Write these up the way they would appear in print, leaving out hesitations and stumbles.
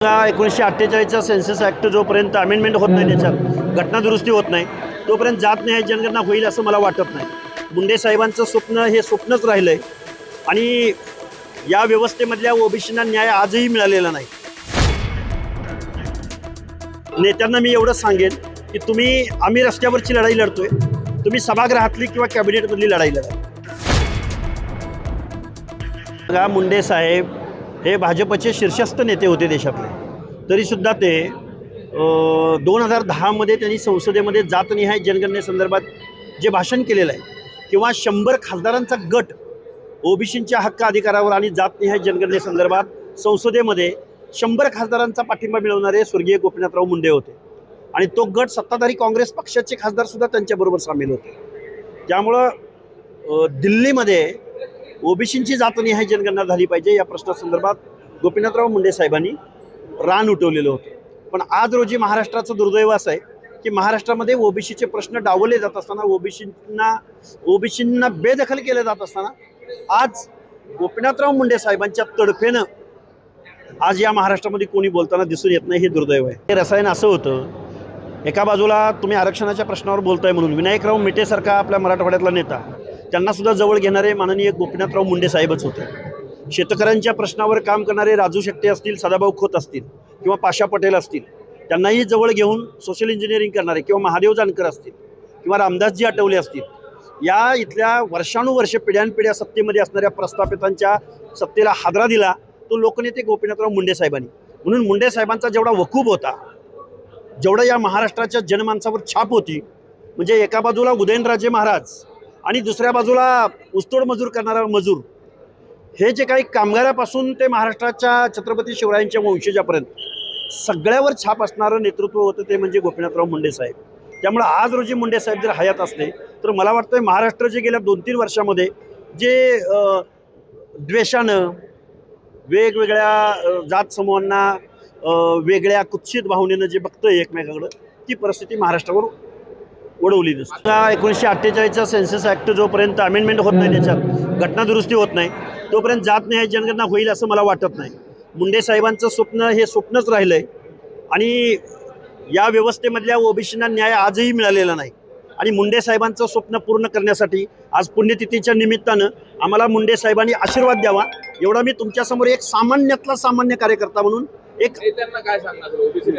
1948चा census act जोपर्यंत amendment होत नाही, त्याच्यात घटनादुरुस्ती होत नाही, तोपर्यंत जातनिहाय जनगणना होईल असं मला वाटत नाही. मुंडे साहेबांचं स्वप्न हे स्वप्नच राहिलं आहे आणि या व्यवस्थेमधल्या ओबीसींना न्याय आजही मिळालेला नाही. नेत्यांना मी एवढंच सांगेन की आम्ही रस्त्यावरची लढाई लढतोय, तुम्ही सभागृहातली किंवा कॅबिनेटमधली लढाई लढा. बघा, मुंडे साहेब हे भाजपचे शीर्षस्थ नेते होते देशातले, तरीसुद्धा ते 2010मध्ये त्यांनी संसदेमध्ये जातनिहाय जनगणनेसंदर्भात जे भाषण केलेलं आहे किंवा 100 खासदारांचा गट ओबीसींच्या हक्क अधिकारावर आणि जातनिहाय जनगणनेसंदर्भात संसदेमध्ये 100 खासदारांचा पाठिंबा मिळवणारे स्वर्गीय गोपीनाथराव मुंडे होते आणि तो गट सत्ताधारी काँग्रेस पक्षाचे खासदारसुद्धा त्यांच्याबरोबर सामील होते. त्यामुळं दिल्लीमध्ये ओबीसींची जातनिहाय जनगणना झाली पाहिजे या प्रश्नासंदर्भात गोपीनाथराव मुंडे साहेबांनी रान उठवलेलं होतं. पण आज रोजी महाराष्ट्राचं दुर्दैव असं आहे की महाराष्ट्रामध्ये ओबीसीचे प्रश्न डावलले जात असताना, ओबीसींना बेदखल केलं जात असताना आज गोपीनाथराव मुंडे साहेबांच्या तडफेनं आज या महाराष्ट्रामध्ये कोणी बोलताना दिसून येत नाही. हे दुर्दैव आहे. हे रसायन असं होतं, एका बाजूला तुम्ही आरक्षणाच्या प्रश्नावर बोलताय म्हणून विनायकराव मेटेसारखा आपल्या मराठवाड्यातला नेता, त्यांनासुद्धा जवळ घेणारे माननीय गोपीनाथराव मुंडे साहेबच होते. शेतकऱ्यांच्या प्रश्नावर काम करणारे राजू शेट्टे असतील, सदाभाऊ खोत असतील किंवा पाशा पटेल असतील, त्यांनाही जवळ घेऊन सोशल इंजिनिअरिंग करणारे किंवा महादेव जानकर असतील किंवा रामदासजी आठवले असतील, या इथल्या वर्षानुवर्ष पिढ्यानपिढ्या सत्तेमध्ये असणाऱ्या प्रस्थापितांच्या सत्तेला हादरा दिला तो लोकनेते गोपीनाथराव मुंडे साहेबांनी. म्हणून मुंडे साहेबांचा जेवढा वकूब होता, जेवढं या महाराष्ट्राच्या जनमानसावर छाप होती, म्हणजे एका बाजूला उदयनराजे महाराज आणि दुसऱ्या बाजूला ऊसतोड मजूर करणारा मजूर, हे जे काही कामगारापासून ते महाराष्ट्राच्या छत्रपती शिवरायांच्या वंशजापर्यंत सगळ्यावर छाप असणारं नेतृत्व होतं ते म्हणजे गोपीनाथराव मुंडे साहेब. त्यामुळं आज रोजी मुंडे साहेब जर हयात असले तर मला वाटतं महाराष्ट्र जे गेल्या 2-3 वर्षामध्ये जे द्वेषानं वेगवेगळ्या जात समूहांना वेगळ्या कुत्सित भावनेनं जे बघतंय एकमेकाकडं, ती परिस्थिती महाराष्ट्रावर ओढवली नसते. 1948चा सेन्सस ॲक्ट जोपर्यंत अमेंडमेंट होत नाही, त्याच्यात घटनादुरुस्ती होत नाही, तोपर्यंत जातनिहाय जनगणना होईल असं मला वाटत नाही. मुंडे साहेबांचं स्वप्न हे स्वप्नच राहिलं आहे आणि या व्यवस्थेमधल्या ओबीसींना न्याय आजही मिळालेला नाही. आणि मुंडे साहेबांचं स्वप्न पूर्ण करण्यासाठी आज पुण्यतिथीच्या निमित्तानं आम्हाला मुंडे साहेबांनी आशीर्वाद द्यावा, एवढा मी तुमच्यासमोर एक सामान्यातला सामान्य कार्यकर्ता म्हणून नेत्यांना काय सांगणार? ओबीसी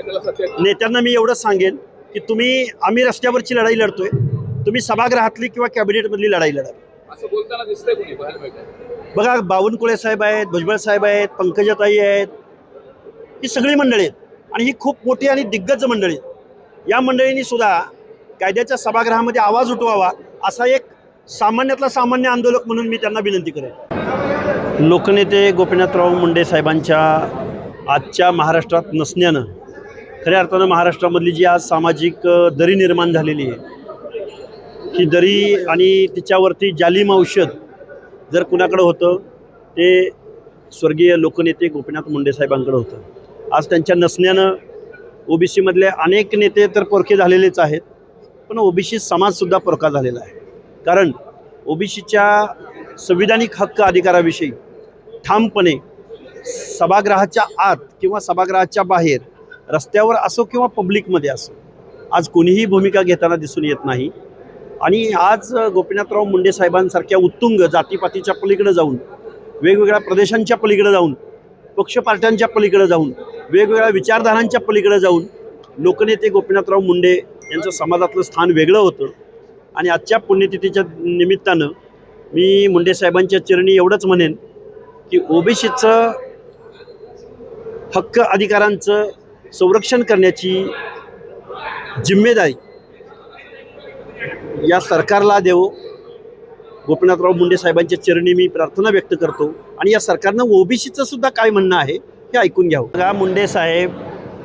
नेत्यांना मी एवढंच सांगेन की आम्ही रस्त्यावरची लढाई लढतोय, तुम्ही सभागृहातली किंवा कॅबिनेटमधली लढाई लढा. असं बोलताना दिसतंय कोणी बाहेर बैठक? बघा, बावनकुळे साहेब आहेत, भुजबळ साहेब आहेत, पंकजाताई आहेत, ही सगळी मंडळी आहेत आणि ही खूप मोठी आणि दिग्गज मंडळी आहेत. या मंडळींनी सुद्धा कायद्याच्या सभागृहामध्ये आवाज उठवावा, असा एक सामान्यातला सामान्य आंदोलक म्हणून मी त्यांना विनंती करेन. लोकनेते गोपीनाथराव मुंडे साहेबांच्या आजच्या महाराष्ट्रात नसण्यानं खऱ्या अर्थानं महाराष्ट्रामधली जी आज सामाजिक दरी निर्माण झालेली आहे, ही दरी आणि तिच्यावरती जालिम औषध जर कुणाकडं होतं ते स्वर्गीय लोकनेते गोपीनाथ मुंडे साहेबांकडं होतं. आज त्यांच्या नसण्यानं ओबीसीमधले अनेक नेते तर पोरके झालेलेच आहेत, पण ओबीसी समाजसुद्धा पोरका झालेला आहे. कारण ओबीसीच्या संविधानिक हक्क अधिकाराविषयी ठामपणे सभागृहाच्या आत किंवा सभागृहाच्या बाहेर, रस्त्यावर असो किंवा पब्लिकमध्ये असो, आज कोणीही भूमिका घेताना दिसून येत नाही. आणि आज गोपीनाथराव मुंडे साहेबांसारख्या उत्तुंग जातीपातीच्या पलीकडे जाऊन, वेगवेगळ्या प्रदेशांच्या पलीकडे जाऊन, पक्ष पार्ट्यांच्या पलीकडे जाऊन, वेगवेगळ्या विचारधारांच्या पलीकडे जाऊन लोकनेते गोपीनाथराव मुंडे यांचं समाजातलं स्थान वेगळं होतं. आणि आजच्या पुण्यतिथीच्या निमित्तानं मी मुंडे साहेबांच्या चरणी एवढंच म्हणेन की ओबीसीचं हक्क अधिकारांचं संरक्षण करण्याची जिम्मेदारी या सरकारला देव. गोपीनाथराव मुंडे साहेबांच्या चरणी मी प्रार्थना व्यक्त करतो आणि या सरकारनं ओबीसीचं सुद्धा काय म्हणणं आहे हे ऐकून घ्यावं. बघा, मुंडे साहेब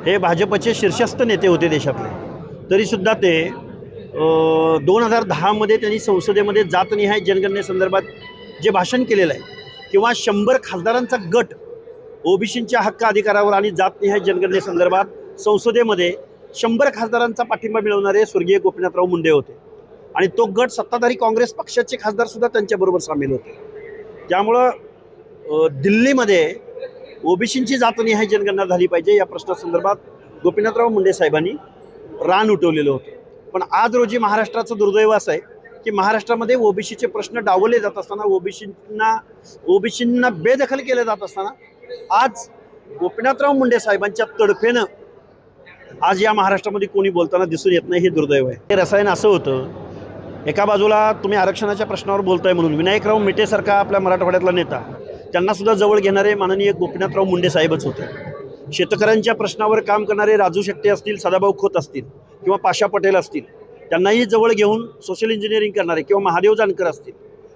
हे भाजपचे शीर्षस्थ नेते होते देशातले, तरीसुद्धा ते 2010मध्ये त्यांनी संसदेमध्ये जातनिहाय जनगणनेसंदर्भात जे भाषण केलेलं आहे किंवा 100 खासदारांचा गट ओबीसींच्या हक्क अधिकारावर आणि जातनिहाय जनगणनेसंदर्भात संसदेमध्ये 100 खासदारांचा पाठिंबा मिळवणारे स्वर्गीय गोपीनाथराव मुंडे होते आणि तो गट सत्ताधारी काँग्रेस पक्षाचे खासदारसुद्धा त्यांच्याबरोबर सामील होते. त्यामुळं दिल्लीमध्ये ओबीसींची जातनिहाय जनगणना झाली पाहिजे या प्रश्नासंदर्भात गोपीनाथराव मुंडे साहेबांनी रान उठवलेलं होतं. पण आज रोजी महाराष्ट्राचं दुर्दैव असं आहे की महाराष्ट्रामध्ये ओबीसीचे प्रश्न डावलले जात असताना ओबीसींना बेदखल केलं जात असताना आज गोपीनाथराव मुंडे साहेबांच्या तडफेनं आज या महाराष्ट्रामध्ये कोणी बोलताना दिसून येत नाही. हे दुर्दैव आहे. हे रसायन असं होतं, एका बाजूला तुम्ही आरक्षणाच्या प्रश्नावर बोलताय म्हणून विनायकराव मेटेसारखा आपल्या मराठवाड्यातला नेता, त्यांनासुद्धा जवळ घेणारे माननीय गोपीनाथराव मुंडे साहेबच होते. शेतकऱ्यांच्या प्रश्नावर काम करणारे राजू शेट्टे असतील, सदाभाऊ खोत असतील किंवा पाशा पटेल असतील, त्यांनाही जवळ घेऊन सोशल इंजिनिअरिंग करणारे किंवा महादेव जानकर असतील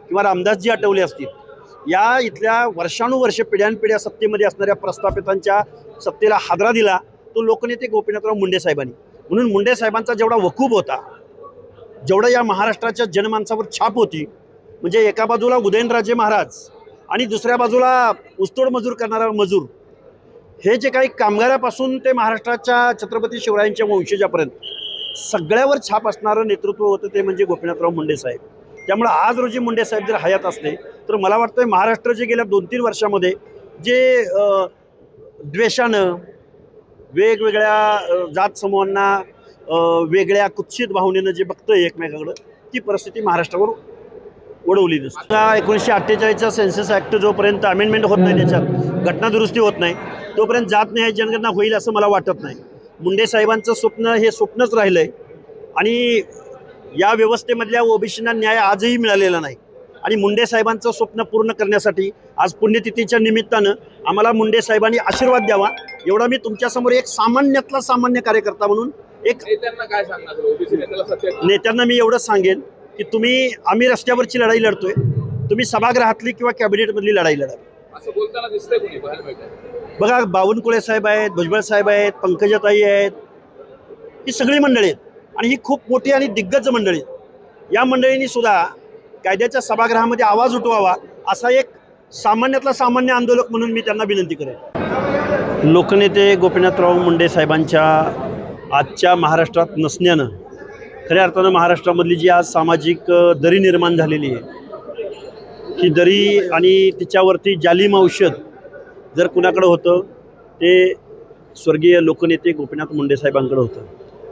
किंवा रामदासजी आठवले असतील, या इथल्या वर्षानुवर्ष पिढ्यानपिढ्या सत्तेमध्ये असणाऱ्या प्रस्थापितांच्या सत्तेला हादरा दिला तो लोकनेते गोपीनाथराव मुंडे साहेबांनी. म्हणून मुंडे साहेबांचा जेवढा वकूब होता, जेवढा या महाराष्ट्राच्या जनमानसावर छाप होती, म्हणजे एका बाजूला उदयनराजे महाराज आणि दुसऱ्या बाजूला ऊसतोड मजूर करणारा मजूर, हे जे काही कामगारापासून ते महाराष्ट्राच्या छत्रपती शिवरायांच्या वंशजापर्यंत सगळ्यावर छाप असणारं नेतृत्व होतं ते म्हणजे गोपीनाथराव मुंडे साहेब. त्यामुळे आज रोजी मुंडे साहेब जर हयात असले तर मला वाटतं महाराष्ट्र जे गेल्या 2-3 वर्षामध्ये जे द्वेषानं वेगवेगळ्या जात समूहांना वेगळ्या कुत्सित भावनेनं जे बघतोय एकमेकाकडं, ती परिस्थिती महाराष्ट्रावर ओढवली दिसते. 1948चा सेन्सस ॲक्ट जोपर्यंत अमेंडमेंट होत नाही, त्याच्यात घटनादुरुस्ती होत नाही, तोपर्यंत जातनिहाय जनगणना होईल असं मला वाटत नाही. मुंडे साहेबांचं स्वप्न हे स्वप्नच राहिलं आहे आणि या व्यवस्थेमधल्या ओबीसींना न्याय आजही मिळालेला नाही. आणि मुंडे साहेबांचं स्वप्न पूर्ण करण्यासाठी आज पुण्यतिथीच्या निमित्तानं आम्हाला मुंडे साहेबांनी आशीर्वाद द्यावा, एवढा मी तुमच्यासमोर एक सामान्यातला सामान्य कार्यकर्ता म्हणून एक नेत्यांना काय सांगणार ओबीसी नेत्याला सत्तेत? नेत्यांना मी एवढंच सांगेन की आम्ही रस्त्यावरची लढाई लढतोय, तुम्ही सभागृहातली किंवा कॅबिनेटमधली लढाई लढा. असं बोलताना दिसतंय कोणी पाहायला मिळतंय? बघा, बावनकुळे साहेब आहेत, भुजबळ साहेब आहेत, पंकजाताई आहेत, ही सगळी मंडळी आहेत आणि ही खूप मोठी आणि दिग्गज मंडळी आहेत. या मंडळींनी सुद्धा कायद्याच्या सभागृहामध्ये आवाज उठवावा, असा एक सामान्यातला सामान्य आंदोलक म्हणून मी त्यांना विनंती करेन. लोकनेते गोपीनाथराव मुंडे साहेबांच्या आजच्या महाराष्ट्रात नसण्यानं खऱ्या अर्थानं महाराष्ट्रामधली जी आज सामाजिक दरी निर्माण झालेली आहे, ही दरी आणि तिच्यावरती जालिम औषध जर कुणाकडं होतं ते स्वर्गीय लोकनेते गोपीनाथ मुंडे साहेबांकडं होतं.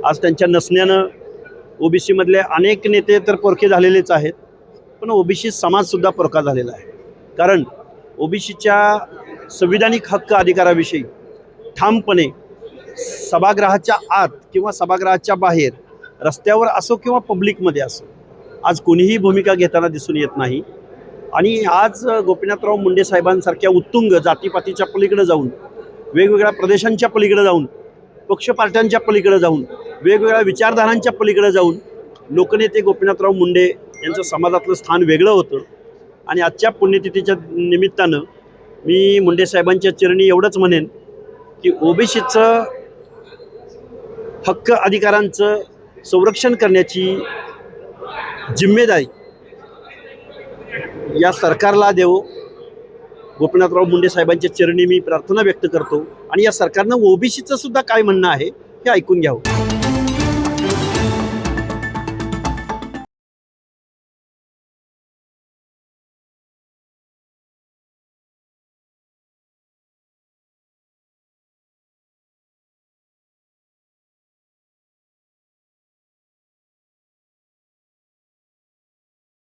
आज त्यांच्या नसण्यानं ओबीसीमधले अनेक नेते तर पोरखे झालेलेच आहेत, पण ओबीसी समाजसुद्धा पोरका झालेला आहे. कारण ओबीसीच्या संविधानिक हक्क अधिकाराविषयी ठामपणे सभागृहाच्या आत किंवा सभागृहाच्या बाहेर, रस्त्यावर असो किंवा पब्लिकमध्ये असो, आज कोणीही भूमिका घेताना दिसून येत नाही. आणि आज गोपीनाथराव मुंडे साहेबांसारख्या उत्तुंग जातीपातीच्या पलीकडे जाऊन, वेगवेगळ्या प्रदेशांच्या पलीकडे जाऊन, पक्ष पार्ट्यांच्या पलीकडे जाऊन, वेगवेगळ्या विचारधारांच्या पलीकडे जाऊन लोकनेते गोपीनाथराव मुंडे यांचं समाजातलं स्थान वेगळं होतं. आणि आजच्या पुण्यतिथीच्या निमित्तानं मी मुंडे साहेबांच्या चरणी एवढंच म्हणेन की ओबीसीचं हक्क अधिकारांचं संरक्षण करण्याची जिम्मेदारी या सरकारला देवो. गोपीनाथराव मुंडे साहेबांच्या चरणी मी प्रार्थना व्यक्त करतो आणि या सरकारनं ओबीसीचं सुद्धा काय म्हणणं आहे हे ऐकून घ्यावं.